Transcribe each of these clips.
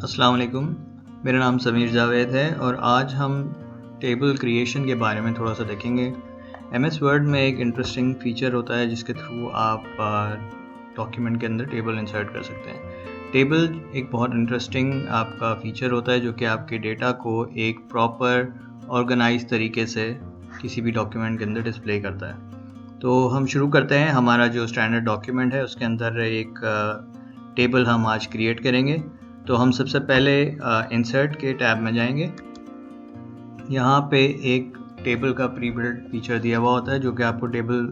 अस्सलाम वालेकुम। मेरा नाम समीर जावेद है और आज हम टेबल क्रिएशन के बारे में थोड़ा सा देखेंगे। एमएस वर्ड में एक इंटरेस्टिंग फीचर होता है जिसके थ्रू आप डॉक्यूमेंट के अंदर टेबल इंसर्ट कर सकते हैं। टेबल एक बहुत इंटरेस्टिंग आपका फीचर होता है जो कि आपके डेटा को एक प्रॉपर ऑर्गेनाइज तरीके से किसी भी डॉक्यूमेंट के अंदर डिस्प्ले करता है। तो हम शुरू करते हैं। हमारा जो स्टैंडर्ड डॉक्यूमेंट है उसके अंदर एक टेबल हम आज क्रिएट करेंगे। तो हम सबसे पहले इंसर्ट के टैब में जाएंगे। यहाँ पे एक टेबल का प्री बिल्ट फीचर दिया हुआ होता है जो कि आपको टेबल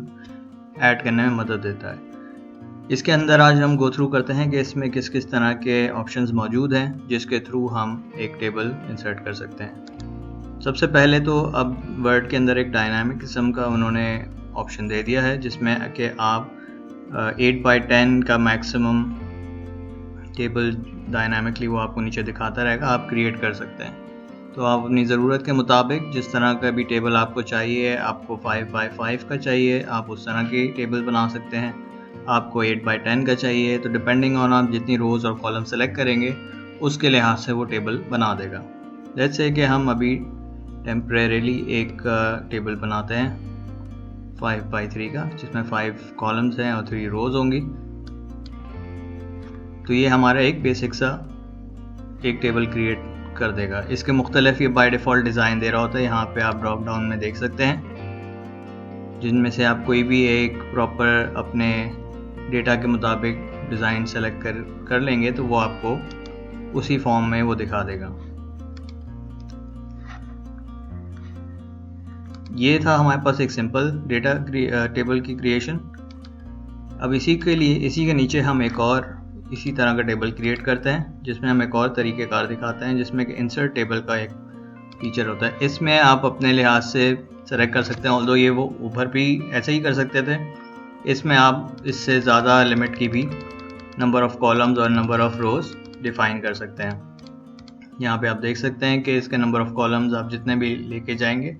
ऐड करने में मदद देता है। इसके अंदर आज हम गो थ्रू करते हैं कि इसमें किस किस तरह के ऑप्शंस मौजूद हैं जिसके थ्रू हम एक टेबल इंसर्ट कर सकते हैं। सबसे पहले तो अब वर्ड के अंदर एक डायनामिक किस्म का उन्होंने ऑप्शन दे दिया है जिसमें कि आप 8x10 का मैक्सिमम टेबल डायनामिकली वो आपको नीचे दिखाता रहेगा, आप क्रिएट कर सकते हैं। तो आप अपनी ज़रूरत के मुताबिक जिस तरह का भी टेबल आपको चाहिए, आपको 5x5 का चाहिए, आप उस तरह की टेबल बना सकते हैं। आपको 8x10 का चाहिए, तो डिपेंडिंग ऑन आप जितनी रोज़ और कॉलम सेलेक्ट करेंगे उसके लिहाज से वो टेबल बना देगा। लेट्स से कि हम अभी टेम्परेरीली एक टेबल बनाते हैं 5x3 का जिसमें 5 कॉलम्स हैं और 3 रोज़ होंगी। तो ये हमारा एक बेसिक सा एक टेबल क्रिएट कर देगा। इसके मुख्तलिफ ये बाय डिफ़ॉल्ट डिज़ाइन दे रहा होता है। यहाँ पे आप ड्रॉप डाउन में देख सकते हैं जिनमें से आप कोई भी एक प्रॉपर अपने डेटा के मुताबिक डिज़ाइन सेलेक्ट कर लेंगे तो वो आपको उसी फॉर्म में वो दिखा देगा। ये था हमारे पास एक सिंपल डेटा टेबल की क्रिएशन। अब इसी के नीचे हम एक और इसी तरह का टेबल क्रिएट करते हैं जिसमें हम एक और तरीक़ेकार दिखाते हैं जिसमें कि इंसर्ट टेबल का एक फीचर होता है। इसमें आप अपने लिहाज से सेलेक्ट कर सकते हैं, ऑल्दो ये वो ऊपर भी ऐसे ही कर सकते थे। इसमें आप इससे ज़्यादा लिमिट की भी नंबर ऑफ़ कॉलम्स और नंबर ऑफ़ रोज़ डिफ़ाइन कर सकते हैं। यहाँ पे आप देख सकते हैं कि इसके नंबर ऑफ़ कॉलम्स आप जितने भी लेके जाएंगे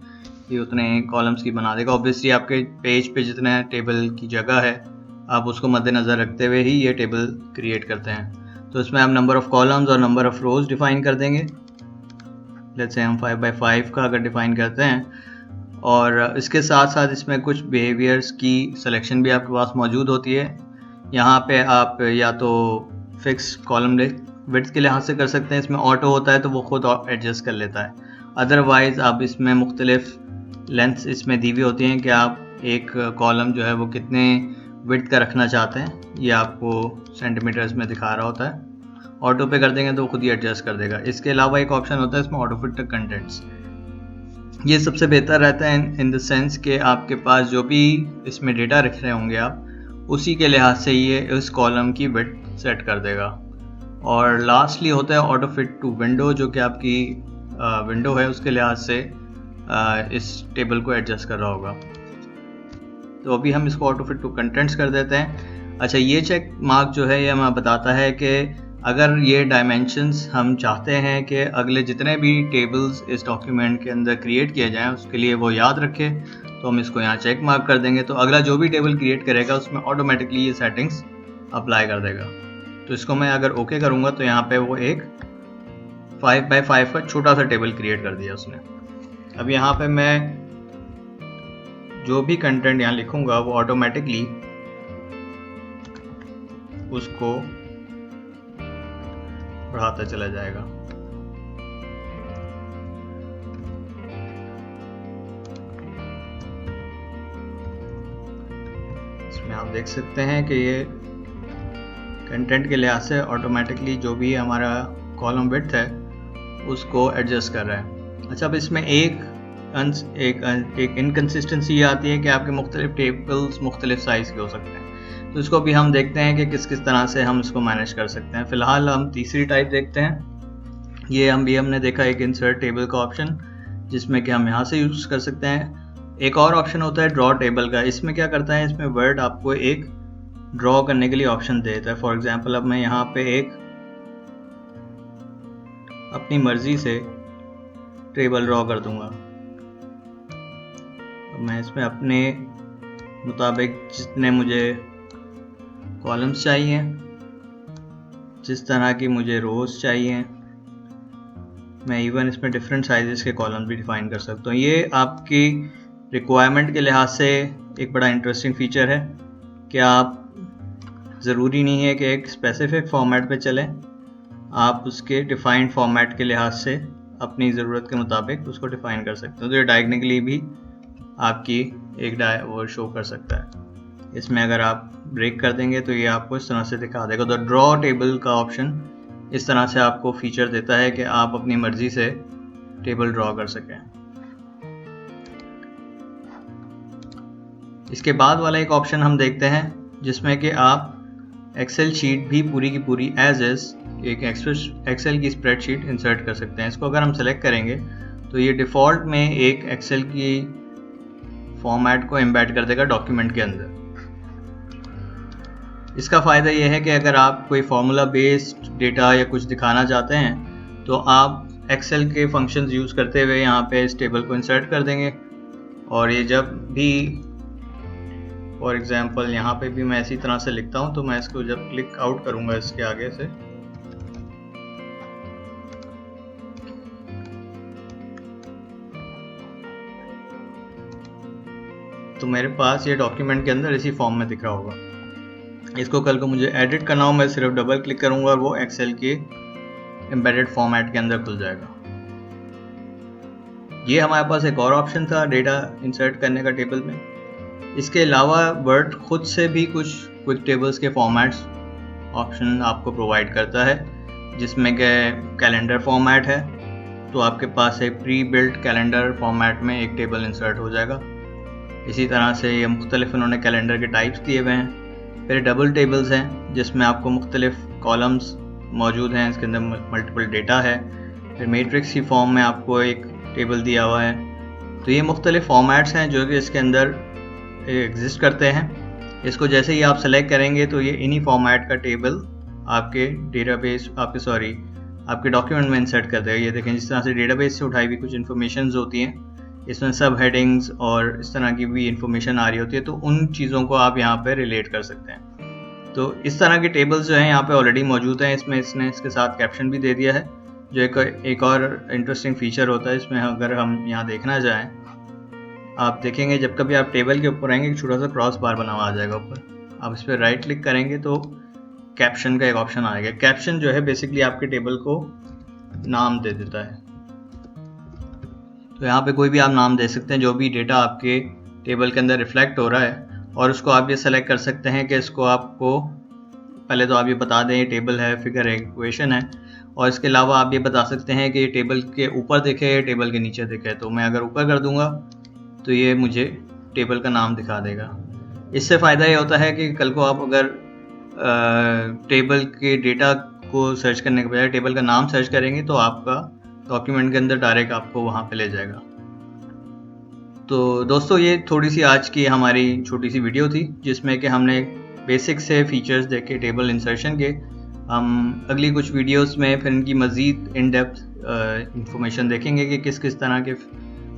ये उतने कॉलम्स की बना देगा। ऑब्वियसली आपके पेज पे जितने टेबल की जगह है आप उसको मद्देनज़र रखते हुए ही ये टेबल क्रिएट करते हैं। तो इसमें हम नंबर ऑफ़ कॉलम्स और नंबर ऑफ़ रोज़ डिफ़ाइन कर देंगे। लेट्स से हम 5x5 का अगर डिफ़ाइन करते हैं और इसके साथ साथ इसमें कुछ बिहेवियर्स की सिलेक्शन भी आपके पास मौजूद होती है। यहाँ पे आप या तो फिक्स कॉलम विड्थ के लिहाज से कर सकते हैं, इसमें ऑटो होता है तो वो खुद एडजस्ट कर लेता है। अदरवाइज़ आप इसमें मुख्तलिफ लेंथ्स इसमें दी हुई होती हैं कि आप एक कॉलम जो है वो कितने विड्थ का रखना चाहते हैं, ये आपको सेंटीमीटर्स में दिखा रहा होता है। ऑटो पे कर देंगे तो खुद ही एडजस्ट कर देगा। इसके अलावा एक ऑप्शन होता है इसमें ऑटो फिट कंटेंट्स। ये सबसे बेहतर रहता है इन द सेंस कि आपके पास जो भी इसमें डेटा रख रहे होंगे आप उसी के लिहाज से ये इस कॉलम की विड्थ सेट कर देगा। और लास्टली होता है ऑटो फिट टू विंडो जो कि आपकी विंडो है उसके लिहाज से इस टेबल को एडजस्ट कर रहा होगा। तो अभी हम इसको ऑटो फिट टू कंटेंट्स कर देते हैं। अच्छा, ये चेक मार्क जो है ये हमें बताता है कि अगर ये डायमेंशंस हम चाहते हैं कि अगले जितने भी टेबल्स इस डॉक्यूमेंट के अंदर क्रिएट किए जाएं उसके लिए वो याद रखे, तो हम इसको यहाँ चेक मार्क कर देंगे। तो अगला जो भी टेबल क्रिएट करेगा उसमें ऑटोमेटिकली ये सेटिंग्स अप्लाई कर देगा। तो इसको मैं अगर ओके करूँगा तो यहाँ पर वो एक 5x5 का छोटा सा टेबल क्रिएट कर दिया उसने। अब यहाँ पर मैं जो भी कंटेंट यहाँ लिखूंगा वो ऑटोमेटिकली उसको बढ़ाता चला जाएगा। इसमें आप देख सकते हैं कि ये कंटेंट के लिहाज से ऑटोमेटिकली जो भी हमारा कॉलम विड्थ है उसको एडजस्ट कर रहा है। अच्छा, अब इसमें एक इनकन्सिस्टेंसी ये आती है कि आपके मुख्तलिफ टेबल्स मुख्तलिफ साइज़ के हो सकते हैं। तो इसको भी हम देखते हैं कि किस किस तरह से हम इसको मैनेज कर सकते हैं। फ़िलहाल हम तीसरी टाइप देखते हैं। ये हमने देखा एक इंसर्ट टेबल का ऑप्शन जिसमें कि हम यहाँ से यूज़ कर सकते हैं। एक और ऑप्शन होता है ड्रॉ टेबल का। इसमें क्या करता है, इसमें वर्ड आपको एक ड्रॉ करने के लिए ऑप्शन देता है। फॉर एग्जाम्पल अब मैं यहाँ पे एक अपनी मर्ज़ी से टेबल ड्रॉ कर दूँगा। मैं इसमें अपने मुताबिक जितने मुझे कॉलम्स चाहिए, जिस तरह की मुझे रोज़ चाहिए, मैं इवन इसमें डिफरेंट साइजेस के कॉलम भी डिफाइन कर सकता हूँ। ये आपकी रिक्वायरमेंट के लिहाज से एक बड़ा इंटरेस्टिंग फीचर है कि आप ज़रूरी नहीं है कि एक स्पेसिफिक फॉर्मेट पे चलें, आप उसके डिफाइंड फॉर्मेट के लिहाज से अपनी ज़रूरत के मुताबिक उसको डिफाइन कर सकते हो। तो ये डायगनली भी आपकी एक वो शो कर सकता है। इसमें अगर आप ब्रेक कर देंगे तो ये आपको इस तरह से दिखा देगा। तो ड्रॉ टेबल का ऑप्शन इस तरह से आपको फीचर देता है कि आप अपनी मर्जी से टेबल ड्रॉ कर सकें। इसके बाद वाला एक ऑप्शन हम देखते हैं जिसमें कि आप एक्सेल शीट भी पूरी की पूरी एज इज एक एक्सेल की स्प्रेडशीट इंसर्ट कर सकते हैं। इसको अगर हम सेलेक्ट करेंगे तो ये डिफ़ॉल्ट में एक एक्सेल की फॉर्मेट को एम्बेड कर देगा डॉक्यूमेंट के अंदर। इसका फ़ायदा ये है कि अगर आप कोई फार्मूला बेस्ड डेटा या कुछ दिखाना चाहते हैं तो आप एक्सेल के फंक्शंस यूज़ करते हुए यहाँ पे इस टेबल को इंसर्ट कर देंगे, और ये जब भी फॉर एग्जांपल यहाँ पे भी मैं इसी तरह से लिखता हूँ तो मैं इसको जब क्लिक आउट करूँगा इसके आगे से तो मेरे पास ये डॉक्यूमेंट के अंदर इसी फॉर्म में दिख रहा होगा। इसको कल को मुझे एडिट करना हो, मैं सिर्फ डबल क्लिक करूँगा और वो एक्सेल के एम्बेडेड फॉर्मेट के अंदर खुल जाएगा। ये हमारे पास एक और ऑप्शन था डेटा इंसर्ट करने का टेबल में। इसके अलावा वर्ड खुद से भी कुछ क्विक टेबल्स के फॉर्मेट्स ऑप्शन आपको प्रोवाइड करता है, जिसमें कि कैलेंडर फॉर्मेट है तो आपके पास एक प्री बिल्ट कैलेंडर फॉर्मेट में एक टेबल इंसर्ट हो जाएगा। इसी तरह से ये मुख्तलिफ उन्होंने कैलेंडर के टाइप्स दिए हुए हैं। फिर डबल टेबल्स हैं जिसमें आपको मुख्तलिफ कॉलम्स मौजूद हैं, इसके अंदर मल्टीपल डेटा है। फिर मैट्रिक्स की फॉर्म में आपको एक टेबल दिया हुआ है। तो ये मुख्तलिफ फॉर्मेट्स हैं जो कि इसके अंदर एग्जिस्ट करते हैं। इसको जैसे ही आप सेलेक्ट करेंगे तो ये इन्हीं फॉर्मेट का टेबल आपके डेटाबेस आपके डॉक्यूमेंट में इंसर्ट कर देगा। ये देखें, जिस तरह से डेटाबेस से उठाई हुई कुछ इन्फॉर्मेशन होती हैं, इसमें सब हेडिंग्स और इस तरह की भी इंफॉर्मेशन आ रही होती है, तो उन चीज़ों को आप यहाँ पे रिलेट कर सकते हैं। तो इस तरह के टेबल्स जो हैं यहाँ पे ऑलरेडी मौजूद हैं। इसमें इसने इसके साथ कैप्शन भी दे दिया है, जो एक और इंटरेस्टिंग फीचर होता है। इसमें अगर हम यहाँ देखना जाएँ, आप देखेंगे जब कभी आप टेबल के ऊपर आएंगे, एक छोटा सा क्रॉस बार बना हुआ आ जाएगा ऊपर। आप इस पर राइट क्लिक करेंगे तो कैप्शन का एक ऑप्शन आएगा। कैप्शन जो है बेसिकली आपके टेबल को नाम दे देता है। तो यहाँ पे कोई भी आप नाम दे सकते हैं जो भी डेटा आपके टेबल के अंदर रिफ्लेक्ट हो रहा है, और उसको आप ये सेलेक्ट कर सकते हैं कि इसको आपको पहले तो आप ये बता दें ये टेबल है, फिगर है, इक्वेशन है, और इसके अलावा आप ये बता सकते हैं कि ये टेबल के ऊपर दिखे या टेबल के नीचे दिखे। तो मैं अगर ऊपर कर दूंगा तो ये मुझे टेबल का नाम दिखा देगा। इससे फ़ायदा ये होता है कि कल को आप अगर टेबल के डेटा को सर्च करने के बजाय टेबल का नाम सर्च करेंगे तो आपका डॉक्यूमेंट के अंदर डायरेक्ट आपको वहाँ पे ले जाएगा। तो दोस्तों, ये थोड़ी सी आज की हमारी छोटी सी वीडियो थी जिसमें कि हमने बेसिक से फीचर्स देखे टेबल इंसर्शन के। हम अगली कुछ वीडियोस में फिर इनकी मज़ीद इन डेप्थ इंफॉर्मेशन देखेंगे कि किस किस तरह के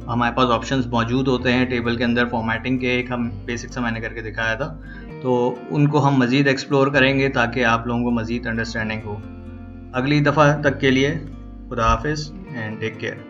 हमारे पास ऑप्शंस मौजूद होते हैं टेबल के अंदर फॉर्मेटिंग के। एक हम बेसिक से मैंने करके दिखाया था, तो उनको हम मज़ीद एक्सप्लोर करेंगे ताकि आप लोगों को मज़ीद अंडरस्टैंडिंग हो। अगली दफ़ा तक के लिए खुदा हाफिज़ एंड टेक केयर।